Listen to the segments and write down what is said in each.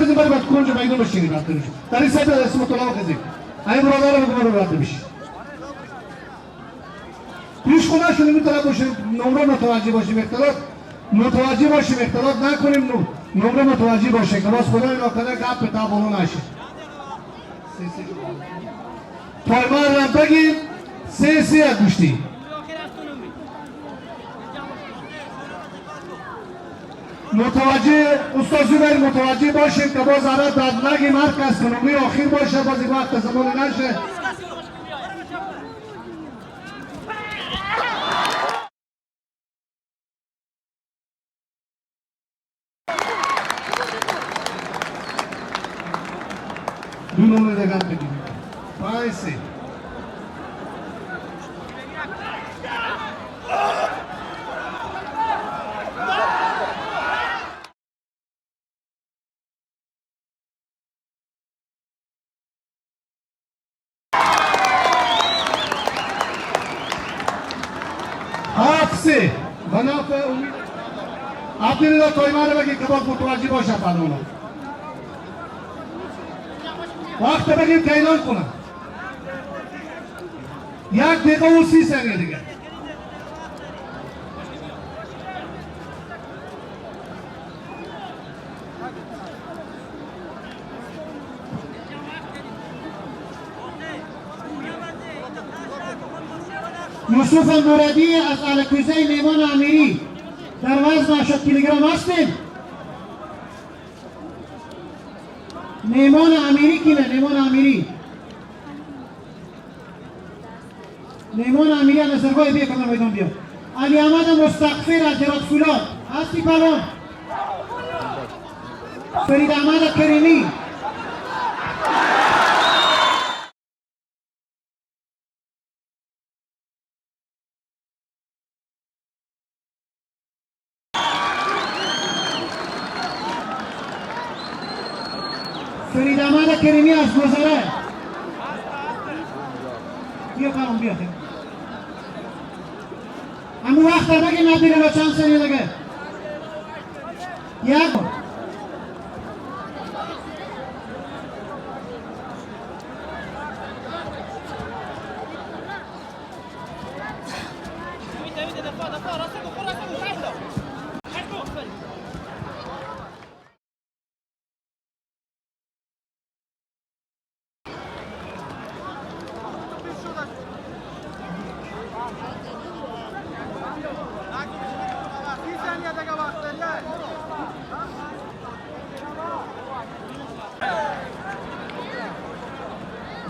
خزیم برای باید کنجا بایدون بشینی باید کنجا در این سایت اسم طلاق خزیم این برادر رو بگم رو باید بشین پیش خونه شده میتونه باشه نمره متوجه باشیم اختلاط متوجه باشیم اختلاط نکنیم نمره متوجه باشه که باز خدای ناکنه گپ به تابونو نشه تایمر رو بگیم 3 گوشتی متوجه استاد زبیر متوجه باشیم که باز عرب در نگیم هر کس که نمره آخر باشه بازی وقت زمان نشه دو نمره دیگر بگیم 5 7 و نفع امید عبدالله تایمه رو بگید که باز متوجه باشه فرمانو وقت بگیم که اعلان کنم 1 دقیقه و 30 ثانیه دیگه یوسف مرادی از الکوزه نیمان امیری در وزن 80 کیلوگرم هستیم نیمان امیری کینه نیمان امیری از نظرگاه بیا کنم میدان بیا علی احمد مستغفر از جرات فولاد هستی پلان فرید احمد کریمی فرید احمد کریمی از گذره بیا کنم بیا همون وقت در بگیم ندیره با چند ثانیه دیگه 1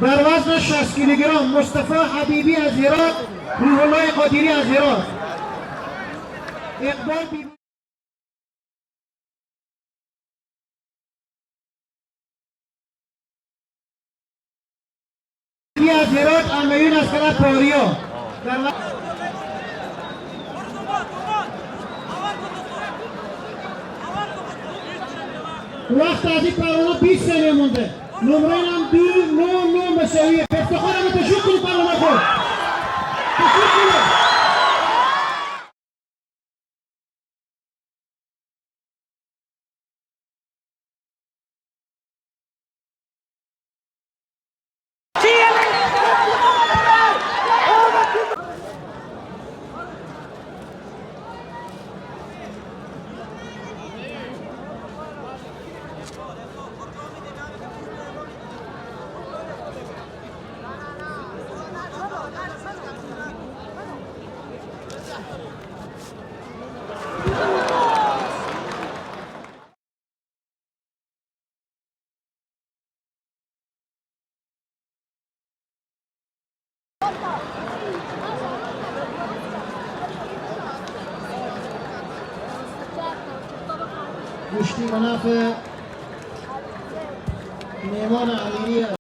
در وزن 60 کیلوگرم مصطفی حبیبی از هرات روح الله قادری از هرات اقبال بیبی از هرات امیون از کرد پاریا وقت از این پروانا 20 ثانیه مونده نمره هم 2-9-9 مساویه افتخار همه تشویق کنید پروانا خود تشویق کنید گوشتی منافع نیمان امیری